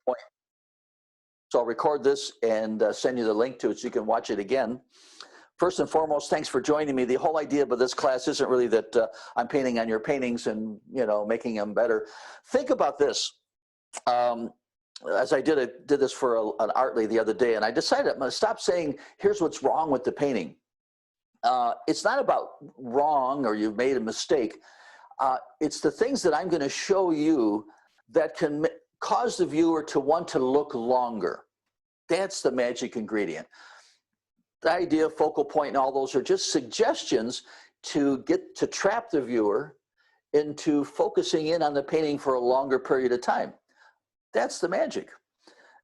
point. So I'll record this and send you the link to it so you can watch it again. First and foremost, thanks for joining me. The whole idea of this class isn't really that I'm painting on your paintings and, you know, making them better. Think about this. As I did this for an Artly the other day, and I decided I'm going to stop saying, here's what's wrong with the painting. It's not about wrong or you've made a mistake. It's the things that I'm going to show you that can cause the viewer to want to look longer. That's the magic ingredient. The idea, focal point, and all those are just suggestions to trap the viewer into focusing in on the painting for a longer period of time. That's the magic.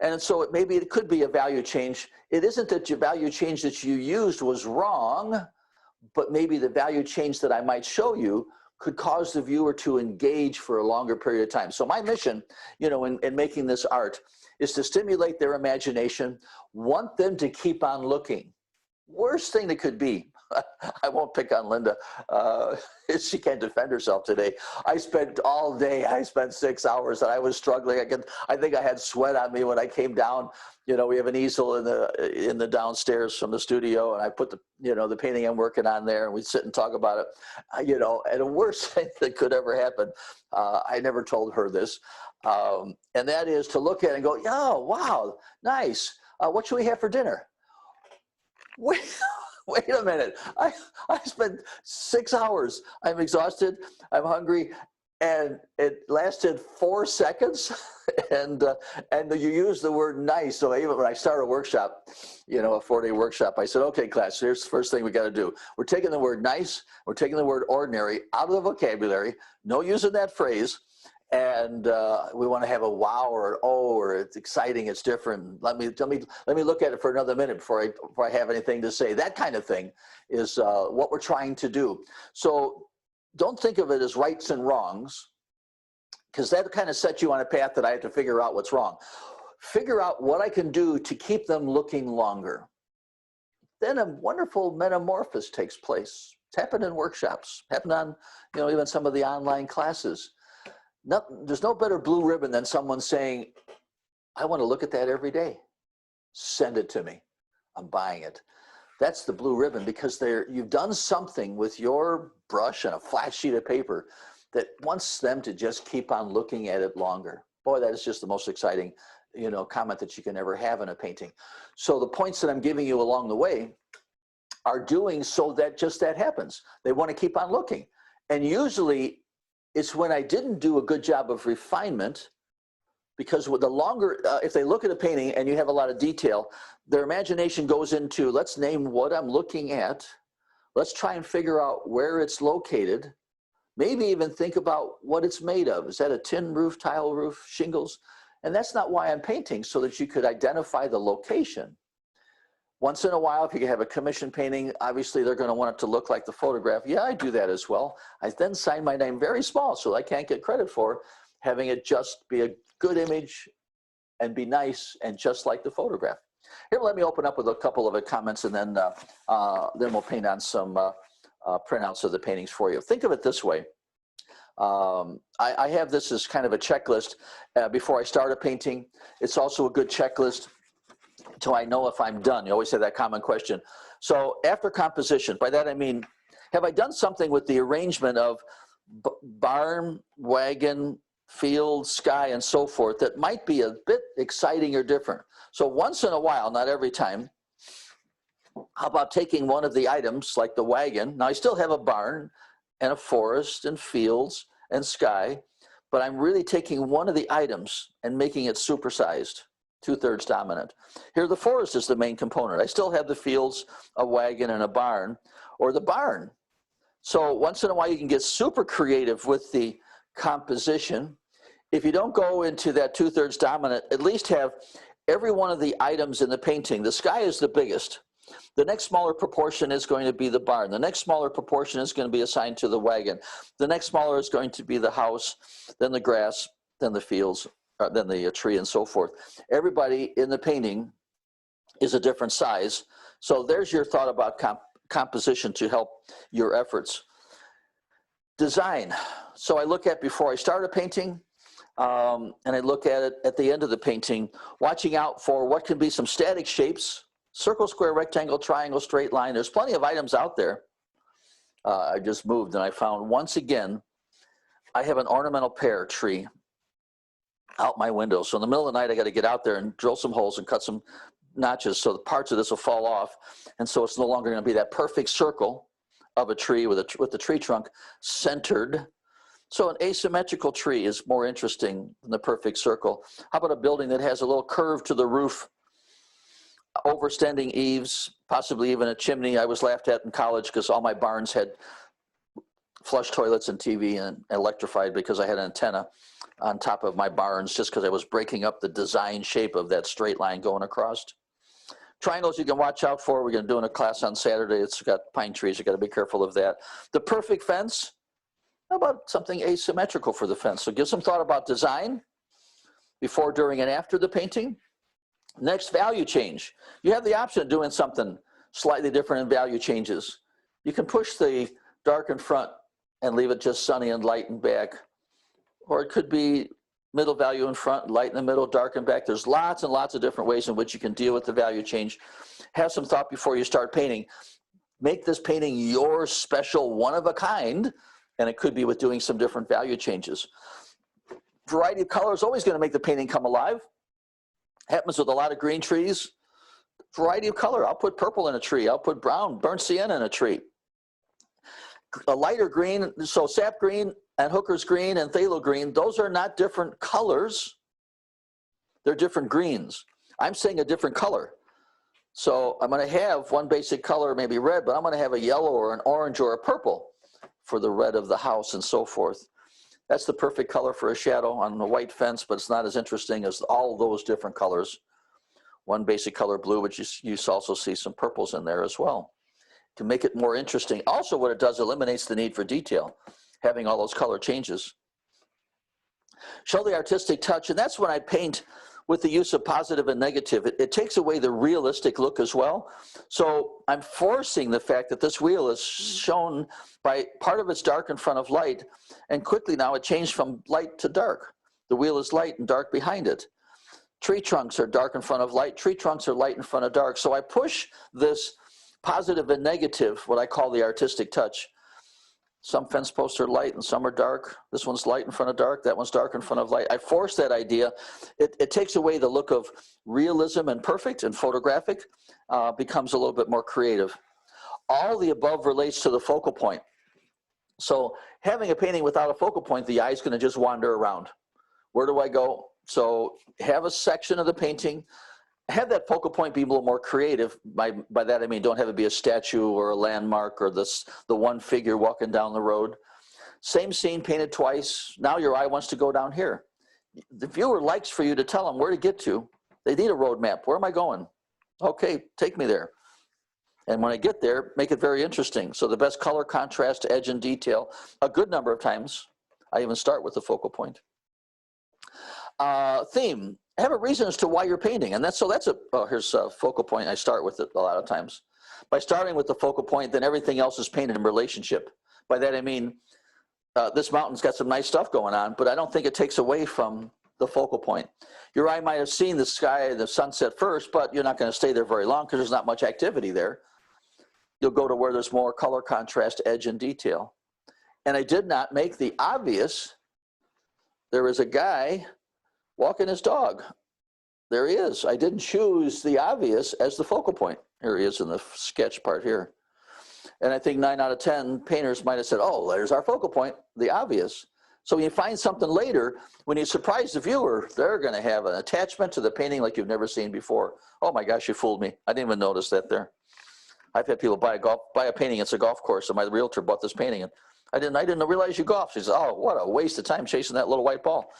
And so maybe it could be a value change. It isn't that your value change that you used was wrong, but maybe the value change that I might show you could cause the viewer to engage for a longer period of time. So my mission, you know, in making this art is to stimulate their imagination, want them to keep on looking. Worst thing that could be, I won't pick on Linda, she can't defend herself today. I spent all day, I spent 6 hours and I was struggling. I think I had sweat on me when I came down. You know, we have an easel in the downstairs from the studio, and I put the painting I'm working on there, and we sit and talk about it. You know, and the worst thing that could ever happen, I never told her this, and that is to look at it and go, oh, wow, nice. What should we have for dinner? Wait a minute. I spent 6 hours. I'm exhausted. I'm hungry. And it lasted 4 seconds. and you use the word nice. So even when I start a workshop, you know, a 4-day workshop, I said, okay, class, here's the first thing we got to do. We're taking the word nice. We're taking the word ordinary out of the vocabulary. No using that phrase. And we want to have a wow or an oh, or it's exciting, it's different. Let me look at it for another minute before I have anything to say. That kind of thing is what we're trying to do. So don't think of it as rights and wrongs, because that kind of sets you on a path that I have to figure out what's wrong. Figure out what I can do to keep them looking longer. Then a wonderful metamorphosis takes place. It's happened in workshops, happened on, you know, even some of the online classes. There's no better blue ribbon than someone saying, I want to look at that every day. Send it to me. I'm buying it. That's the blue ribbon, because you've done something with your brush and a flat sheet of paper that wants them to just keep on looking at it longer. Boy, that is just the most exciting, you know, comment that you can ever have in a painting. So the points that I'm giving you along the way are doing so that just that happens. They want to keep on looking. And usually, it's when I didn't do a good job of refinement, because with the longer, if they look at a painting and you have a lot of detail, their imagination goes into, let's name what I'm looking at. Let's try and figure out where it's located. Maybe even think about what it's made of. Is that a tin roof, tile roof, shingles? And that's not why I'm painting, so that you could identify the location. Once in a while, if you have a commission painting, obviously they're going to want it to look like the photograph. Yeah, I do that as well. I then sign my name very small, so I can't get credit for having it just be a good image and be nice and just like the photograph. Here, let me open up with a couple of comments, and then we'll paint on some printouts of the paintings for you. Think of it this way. I have this as kind of a checklist before I start a painting. It's also a good checklist till I know if I'm done. You always have that common question. So after composition, by that I mean, have I done something with the arrangement of barn, wagon, field, sky, and so forth that might be a bit exciting or different? So once in a while, not every time, how about taking one of the items like the wagon? Now I still have a barn and a forest and fields and sky, but I'm really taking one of the items and making it supersized. 2/3 dominant. Here the forest is the main component. I still have the fields, a wagon, and a barn, or the barn. So once in a while you can get super creative with the composition. If you don't go into that 2/3 dominant, at least have every one of the items in the painting. The sky is the biggest. The next smaller proportion is going to be the barn. The next smaller proportion is going to be assigned to the wagon. The next smaller is going to be the house, then the grass, then the fields, then the tree, and so forth. Everybody in the painting is a different size. So there's your thought about composition to help your efforts. Design. So I look at, before I start a painting, And I look at it at the end of the painting, watching out for what can be some static shapes, circle, square, rectangle, triangle, straight line. There's plenty of items out there. I just moved and I found, once again, I have an ornamental pear tree out my window. So in the middle of the night, I got to get out there and drill some holes and cut some notches so the parts of this will fall off. And so it's no longer going to be that perfect circle of a tree with the tree trunk centered. So an asymmetrical tree is more interesting than the perfect circle. How about a building that has a little curve to the roof, overstanding eaves, possibly even a chimney? I was laughed at in college because all my barns had flush toilets and TV and electrified because I had an antenna on top of my barns just because I was breaking up the design shape of that straight line going across. Triangles you can watch out for. We're going to do in a class on Saturday. It's got pine trees. You got to be careful of that. The perfect fence. How about something asymmetrical for the fence? So give some thought about design before, during, and after the painting. Next, value change. You have the option of doing something slightly different in value changes. You can push the dark in front and leave it just sunny and light in back. Or it could be middle value in front, light in the middle, dark in back. There's lots and lots of different ways in which you can deal with the value change. Have some thought before you start painting. Make this painting your special, one of a kind, and it could be with doing some different value changes. Variety of color is always going to make the painting come alive. Happens with a lot of green trees. Variety of color. I'll put purple in a tree. I'll put brown, burnt sienna in a tree. A lighter green, so sap green and hooker's green and phthalo green, those are not different colors. They're different greens. I'm saying a different color. So I'm going to have one basic color, maybe red, but I'm going to have a yellow or an orange or a purple for the red of the house and so forth. That's the perfect color for a shadow on a white fence, but it's not as interesting as all those different colors. One basic color blue, but you also see some purples in there as well to make it more interesting. Also, what it does, eliminates the need for detail, having all those color changes. Show the artistic touch, and that's when I paint with the use of positive and negative. It takes away the realistic look as well. So I'm forcing the fact that this wheel is shown by part of it's dark in front of light, and quickly now it changed from light to dark. The wheel is light and dark behind it. Tree trunks are dark in front of light. Tree trunks are light in front of dark. So I push this positive and negative, what I call the artistic touch. Some fence posts are light and some are dark. This one's light in front of dark. That one's dark in front of light. I force that idea. It takes away the look of realism and perfect and photographic, becomes a little bit more creative. All the above relates to the focal point. So having a painting without a focal point, the eye's going to just wander around. Where do I go? So have a section of the painting. Have that focal point be a little more creative. By that I mean don't have it be a statue or a landmark or the one figure walking down the road. Same scene painted twice. Now your eye wants to go down here. The viewer likes for you to tell them where to get to. They need a road map. Where am I going? Okay, take me there. And when I get there, make it very interesting. So the best color, contrast, edge, and detail. A good number of times, I even start with the focal point. Theme. Have a reason as to why you're painting. And here's a focal point. I start with it a lot of times. By starting with the focal point, then everything else is painted in relationship. By that I mean, this mountain's got some nice stuff going on, but I don't think it takes away from the focal point. Your eye might have seen the sky, the sunset first, but you're not going to stay there very long because there's not much activity there. You'll go to where there's more color, contrast, edge, and detail. And I did not make the obvious. There is a guy walking his dog. There he is. I didn't choose the obvious as the focal point. Here he is in the sketch part here. And I think 9 out of 10 painters might have said, oh, there's our focal point, the obvious. So when you find something later, when you surprise the viewer, they're going to have an attachment to the painting like you've never seen before. Oh my gosh, you fooled me. I didn't even notice that there. I've had people buy a painting. It's a golf course, and my realtor bought this painting. And I didn't realize you golf. She says, oh, what a waste of time chasing that little white ball.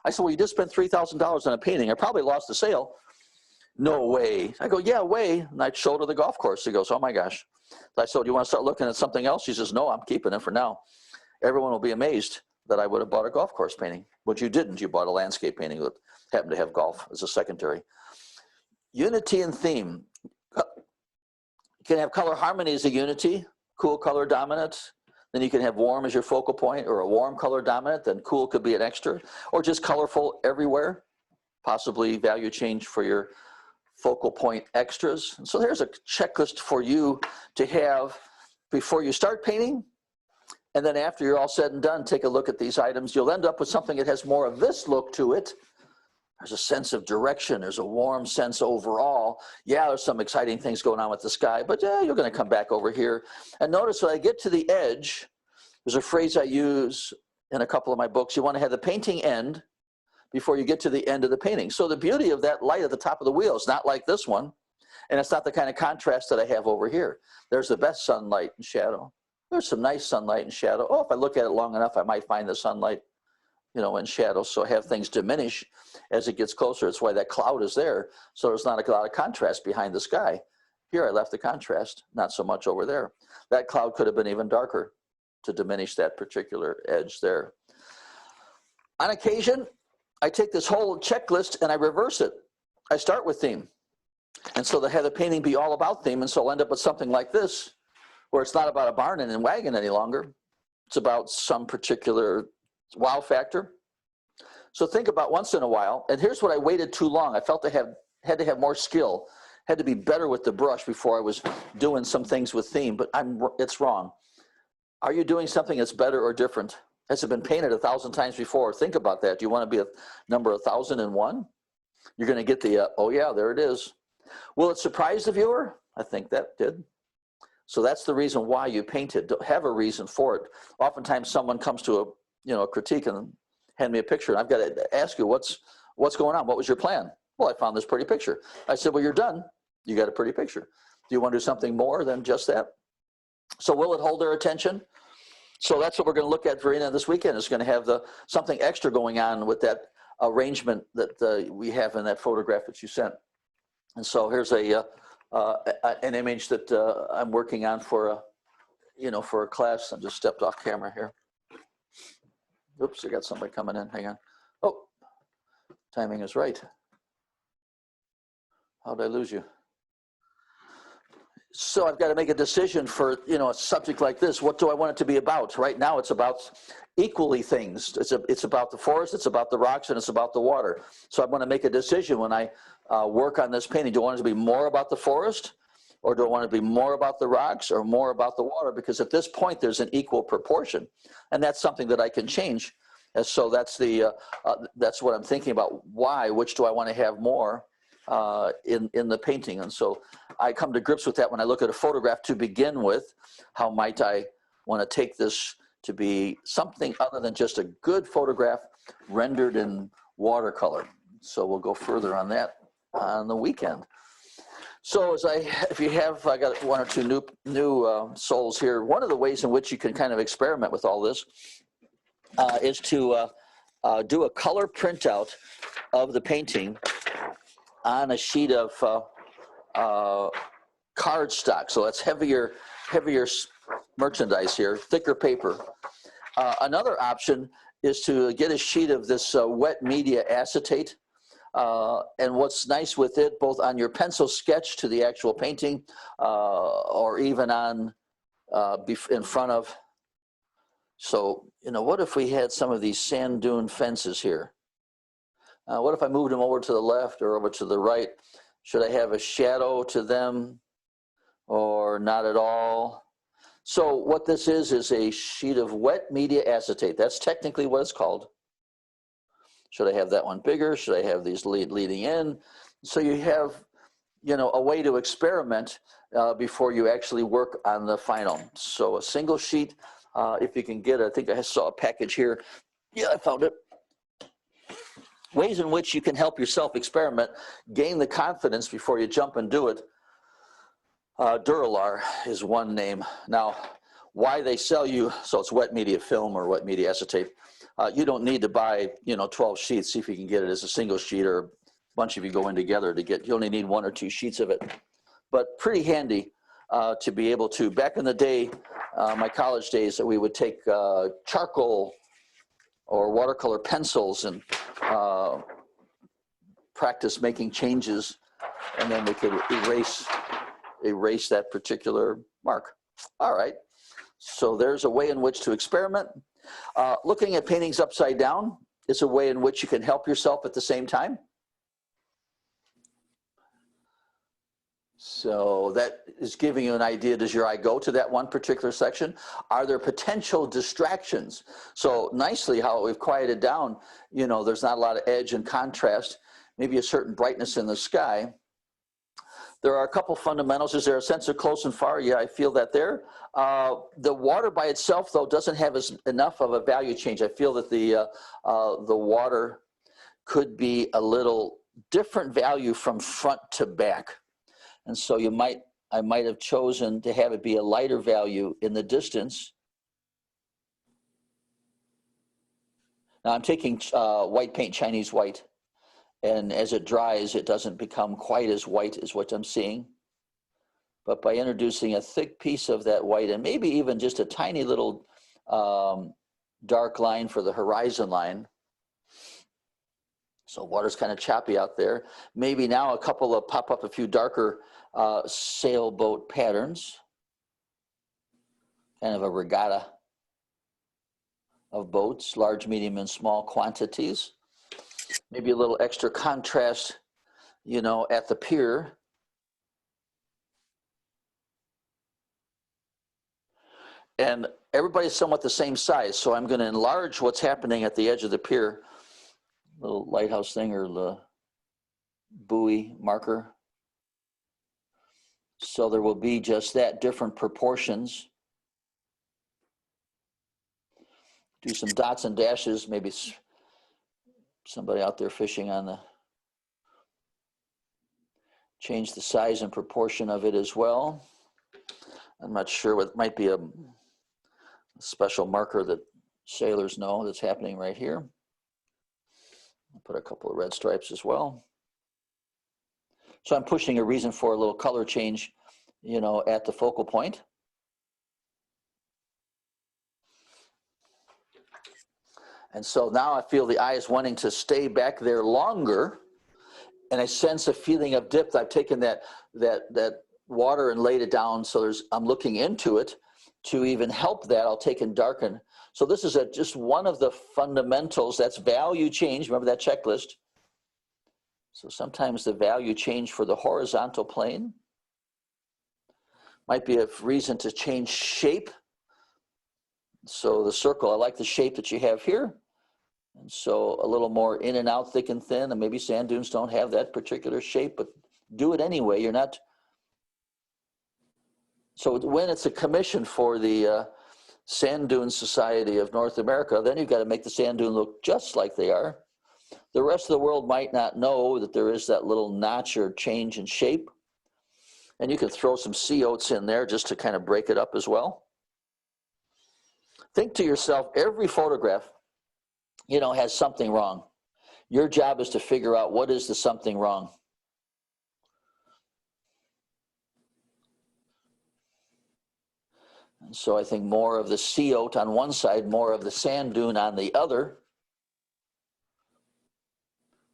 I said, well, you just spent $3,000 on a painting. I probably lost the sale. No way. I go, yeah, way. And I showed her the golf course. She goes, oh my gosh. I said, do you want to start looking at something else? She says, no, I'm keeping it for now. Everyone will be amazed that I would have bought a golf course painting. But you didn't. You bought a landscape painting that happened to have golf as a secondary. Unity and theme. You can have color harmony as a unity, cool color dominance. then you can have warm as your focal point, or a warm color dominant, then cool could be an extra, or just colorful everywhere, possibly value change for your focal point extras. So here's a checklist for you to have before you start painting. And then after you're all said and done, take a look at these items. You'll end up with something that has more of this look to it. There's a sense of direction. There's a warm sense overall. Yeah, there's some exciting things going on with the sky, but yeah, you're going to come back over here. And notice when I get to the edge, there's a phrase I use in a couple of my books. You want to have the painting end before you get to the end of the painting. So the beauty of that light at the top of the wheel is not like this one, and it's not the kind of contrast that I have over here. There's the best sunlight and shadow. There's some nice sunlight and shadow. Oh, if I look at it long enough, I might find the sunlight, you know, and shadow. So have things diminish as it gets closer. That's why that cloud is there. So there's not a lot of contrast behind the sky. Here I left the contrast, not so much over there. That cloud could have been even darker to diminish that particular edge there. On occasion, I take this whole checklist and I reverse it. I start with theme. And so have the painting be all about theme. And so I'll end up with something like this, where it's not about a barn and wagon any longer. It's about some particular wow factor. So think about once in a while, and here's what I waited too long. I felt I had to have more skill, had to be better with the brush before I was doing some things with theme, but it's wrong. Are you doing something that's better or different? Has it been painted 1,000 times before? Think about that. Do you want to be a number 1001? You're going to get the, oh yeah, there it is. Will it surprise the viewer? I think that did. So that's the reason why you painted. Have a reason for it. Oftentimes someone comes to a critique and hand me a picture, and I've got to ask you, what's going on? What was your plan? Well, I found this pretty picture. I said, well, you're done. You got a pretty picture. Do you want to do something more than just that? So will it hold their attention? So that's what we're going to look at, Verena, this weekend. Is going to have something extra going on with that arrangement that we have in that photograph that you sent. And so here's an image that I'm working on for a class. I just stepped off camera here. Oops, I got somebody coming in. Hang on. Oh, timing is right. How did I lose you? So I've got to make a decision for, a subject like this. What do I want it to be about? Right now it's about equally things. It's about the forest, it's about the rocks, and it's about the water. So I want to make a decision when I work on this painting. Do I want it to be more about the forest, or do I want it to be more about the rocks, or more about the water? Because at this point there's an equal proportion, and that's something that I can change. And so that's what I'm thinking about. Which do I want to have more in the painting? And so I come to grips with that when I look at a photograph to begin with. How might I want to take this to be something other than just a good photograph rendered in watercolor? So we'll go further on that on the weekend. So I got one or two new souls here. One of the ways in which you can kind of experiment with all this is to do a color printout of the painting on a sheet of cardstock. So that's heavier merchandise here, thicker paper. Another option is to get a sheet of this wet media acetate. And what's nice with it, both on your pencil sketch to the actual painting, or even on in front of. So, what if we had some of these sand dune fences here? What if I moved them over to the left or over to the right? Should I have a shadow to them or not at all? So what this is a sheet of wet media acetate. That's technically what it's called. Should I have that one bigger? Should I have these leading in? So you have, a way to experiment before you actually work on the final. So a single sheet, if you can get it. I think I saw a package here. Yeah, I found it. Ways in which you can help yourself experiment, gain the confidence before you jump and do it. Duralar is one name. Now, why they sell you, so it's wet media film or wet media acetate. You don't need to buy, 12 sheets. See if you can get it as a single sheet, or a bunch of you go in together to get, you only need 1 or 2 sheets of it. But pretty handy to be able to, back in the day, my college days, we would take charcoal or watercolor pencils and practice making changes, and then we could erase that particular mark. All right, So there's a way in which to experiment. Looking at paintings upside down is a way in which you can help yourself at the same time. So that is giving you an idea. Does your eye go to that one particular section? Are there potential distractions? So nicely how we've quieted down, you know, there's not a lot of edge and contrast, maybe a certain brightness in the sky. There are a couple fundamentals. Is there a sense of close and far? Yeah, I feel that there. The water by itself, though, doesn't have enough of a value change. I feel that the water could be a little different value from front to back. And so I might have chosen to have it be a lighter value in the distance. Now I'm taking white paint, Chinese white, and as it dries, it doesn't become quite as white as what I'm seeing. But by introducing a thick piece of that white, and maybe even just a tiny little dark line for the horizon line, so water's kind of choppy out there. Maybe now pop up a few darker sailboat patterns, kind of a regatta of boats, large, medium, and small quantities. Maybe a little extra contrast, you know, at the pier. And everybody's somewhat the same size, so I'm going to enlarge what's happening at the edge of the pier. Little lighthouse thing or the buoy marker. So there will be just that, different proportions. Do some dots and dashes, maybe somebody out there fishing on the, change the size and proportion of it as well. I'm not sure what might be a special marker that sailors know that's happening right here. I'll put a couple of red stripes as well. So I'm pushing a reason for a little color change, you know, at the focal point. And so now I feel the eye is wanting to stay back there longer, and I sense a feeling of depth. I've taken that water and laid it down, so I'm looking into it to even help that. I'll take and darken. So this is just one of the fundamentals. That's value change. Remember that checklist? So sometimes the value change for the horizontal plane might be a reason to change shape. So the circle, I like the shape that you have here. And so a little more in and out, thick and thin, and maybe sand dunes don't have that particular shape, but do it anyway. You're not. So when it's a commission for the Sand Dune Society of North America, then you've got to make the sand dune look just like they are. The rest of the world might not know that there is that little notch or change in shape. And you can throw some sea oats in there just to kind of break it up as well. Think to yourself, every photograph, you know, has something wrong. Your job is to figure out what is the something wrong. And so I think more of the sea oat on one side, more of the sand dune on the other,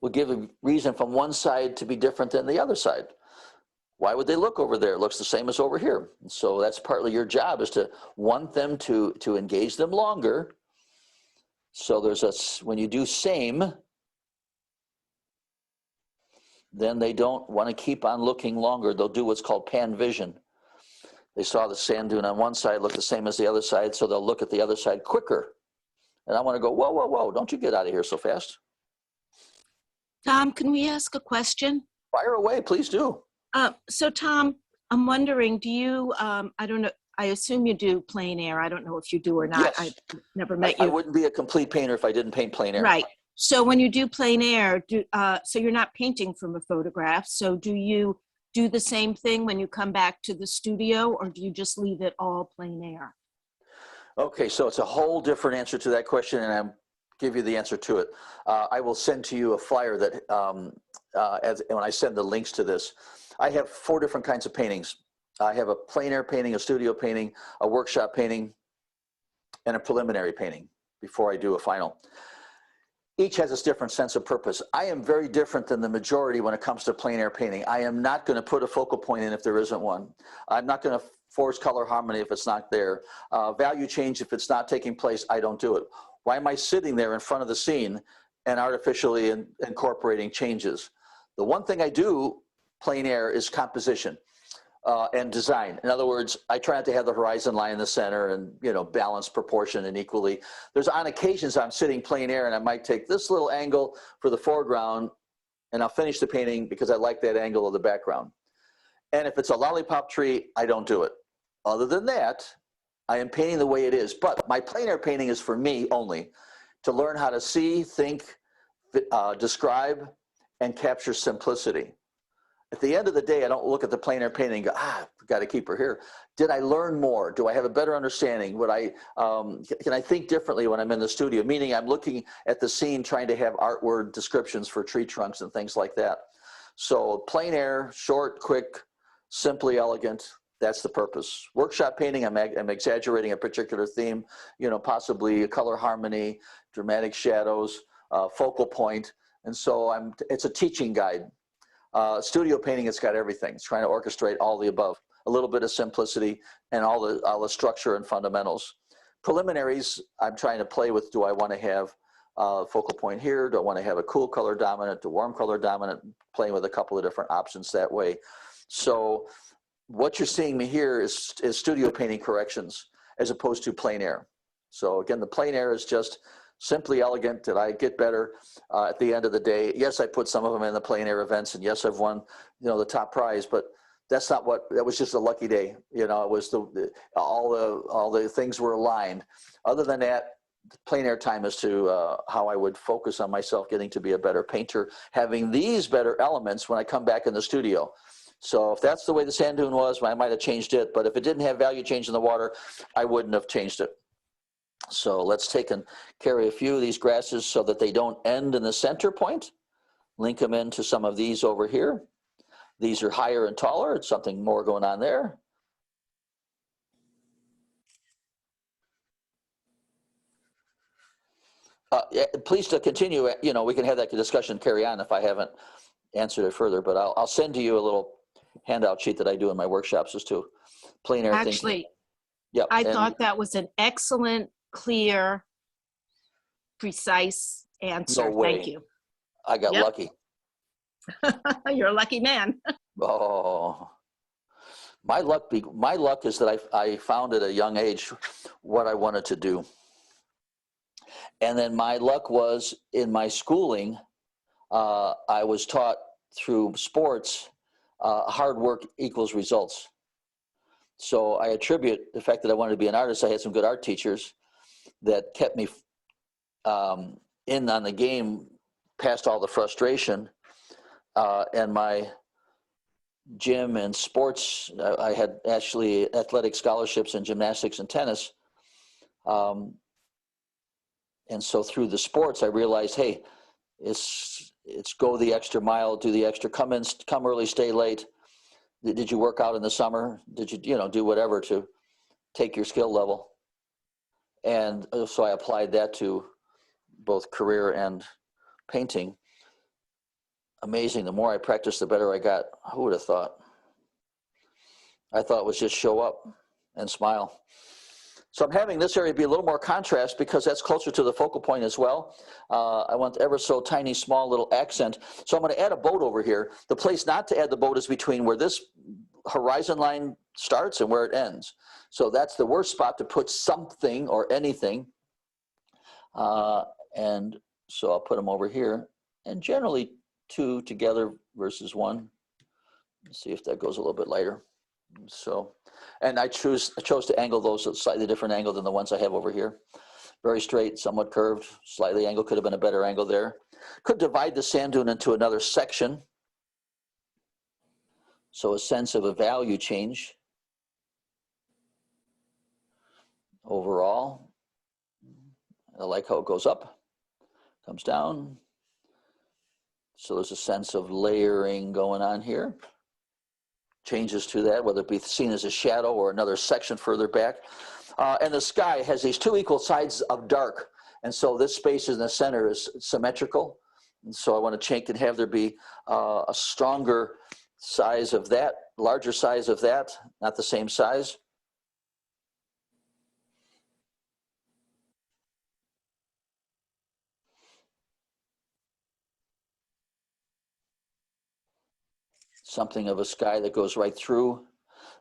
will give a reason from one side to be different than the other side. Why would they look over there? It looks the same as over here. And so that's partly your job, is to want them to engage them longer. So when you do same, then they don't want to keep on looking longer. They'll do what's called pan vision. They saw the sand dune on one side look the same as the other side, so they'll look at the other side quicker. And I want to go, whoa, whoa, whoa, don't you get out of here so fast. Tom, can we ask a question? Fire away, please do. So Tom, I'm wondering, do you, I don't know, I assume you do plein air. I don't know if you do or not. Yes. I've never met you. I wouldn't be a complete painter if I didn't paint plein air. Right. So when you do plein air, so you're not painting from a photograph. So do you do the same thing when you come back to the studio, or do you just leave it all plein air? Okay, so it's a whole different answer to that question, and I'll give you the answer to it. I will send to you a flyer that, when I send the links to this, I have 4 different kinds of paintings. I have a plein air painting, a studio painting, a workshop painting, and a preliminary painting before I do a final. Each has its different sense of purpose. I am very different than the majority when it comes to plein air painting. I am not going to put a focal point in if there isn't one. I'm not going to Force color harmony if it's not there. Value change, if it's not taking place, I don't do it. Why am I sitting there in front of the scene and artificially incorporating changes? The one thing I do plein air is composition and design. In other words, I try not to have the horizon line in the center and, you know, balanced proportion and equally. There's on occasions I'm sitting plein air and I might take this little angle for the foreground and I'll finish the painting because I like that angle of the background. And if it's a lollipop tree, I don't do it. Other than that, I am painting the way it is. But my plein air painting is for me only, to learn how to see, think, describe, and capture simplicity. At the end of the day, I don't look at the plein air painting and go, we've got to keep her here. Did I learn more? Do I have a better understanding? Can I think differently when I'm in the studio? Meaning I'm looking at the scene, trying to have artword descriptions for tree trunks and things like that. So plein air, short, quick, simply elegant. That's the purpose. Workshop painting, I'm exaggerating a particular theme, you know, possibly color harmony, dramatic shadows, focal point. And so it's a teaching guide. Studio painting, it's got everything. It's trying to orchestrate all the above, a little bit of simplicity and all the structure and fundamentals. Preliminaries, I'm trying to play with, do I want to have focal point here? Do I want to have a cool color dominant, a warm color dominant, playing with a couple of different options that way. So what you're seeing me here is studio painting corrections as opposed to plein air. So again, the plein air is just simply elegant. Did I get better at the end of the day? Yes, I put some of them in the plein air events, and yes, I've won, you know, the top prize. But that's not what. That was just a lucky day. You know, it was all the things were aligned. Other than that, plein air time is to how I would focus on myself getting to be a better painter, having these better elements when I come back in the studio. So if that's the way the sand dune was, I might have changed it. But if it didn't have value change in the water, I wouldn't have changed it. So let's take and carry a few of these grasses so that they don't end in the center point. Link them into some of these over here. These are higher and taller. It's something more going on there. Yeah, please to continue, you know, we can have that discussion carry on if I haven't answered it further, but I'll send to you a little handout sheet that I do in my workshops as to plein air thinking. Actually, yep. I thought that was an excellent, clear, precise answer. No way. Thank you. I got lucky. You're a lucky man. Oh, my luck is that I found at a young age what I wanted to do. And then my luck was in my schooling, I was taught through sports, hard work equals results. So I attribute the fact that I wanted to be an artist. I had some good art teachers that kept me in on the game past all the frustration. And my gym and sports, I had actually athletic scholarships in gymnastics and tennis. And so through the sports, I realized, hey, it's go the extra mile, do the extra, come early, stay late. Did you work out in the summer? Did you do whatever to take your skill level? And so I applied that to both career and painting. Amazing. The more I practiced, the better I got. Who would have thought? I thought it was just show up and smile. So I'm having this area be a little more contrast because that's closer to the focal point as well. I want ever so tiny, small little accent. So I'm going to add a boat over here. The place not to add the boat is between where this horizon line starts and where it ends. So that's the worst spot to put something or anything. And so I'll put them over here. And generally 2 together versus 1. Let's see if that goes a little bit lighter. So, and I chose to angle those at a slightly different angle than the ones I have over here. Very straight, somewhat curved, slightly angled, could have been a better angle there. Could divide the sand dune into another section. So a sense of a value change overall. I like how it goes up, comes down. So there's a sense of layering going on here. Changes to that, whether it be seen as a shadow or another section further back. And the sky has these 2 equal sides of dark. And so this space in the center is symmetrical. And so I want to change and have there be a stronger size of that larger size of that, not the same size. Something of a sky that goes right through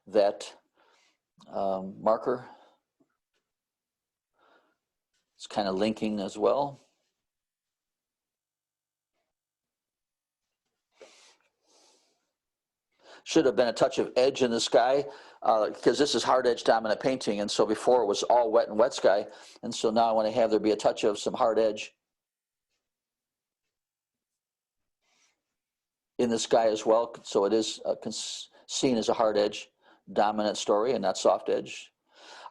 that marker. It's kind of linking as well. Should have been a touch of edge in the sky because this is hard edge dominant painting. And so before it was all wet and wet sky. And so now I want to have there be a touch of some hard edge in the sky as well. So it is seen as a hard edge dominant story and not soft edge.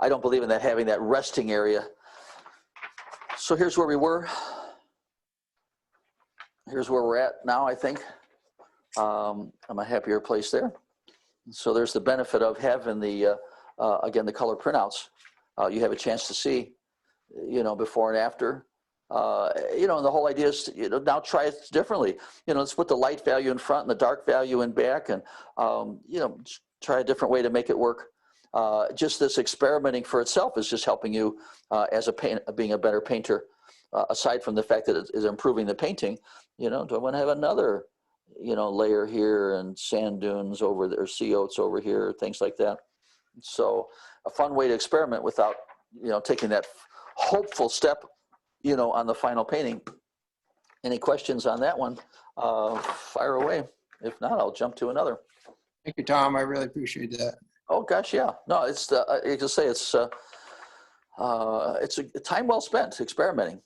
I don't believe in that having that resting area. So here's where we were. Here's where we're at now, I think. I'm a happier place there. So there's the benefit of having the, again, the color printouts. You have a chance to see, before and after. And the whole idea is, now try it differently. Let's put the light value in front and the dark value in back and, try a different way to make it work. Just this experimenting for itself is just helping you as being a better painter. Aside from the fact that it is improving the painting, do I want to have another, layer here and sand dunes over there, sea oats over here, things like that. So a fun way to experiment without, taking that hopeful step, on the final painting. Any questions on that one? Fire away. If not, I'll jump to another. Thank you, Tom. I really appreciate that. Oh gosh, yeah. No, it's I just say it's a time well spent experimenting.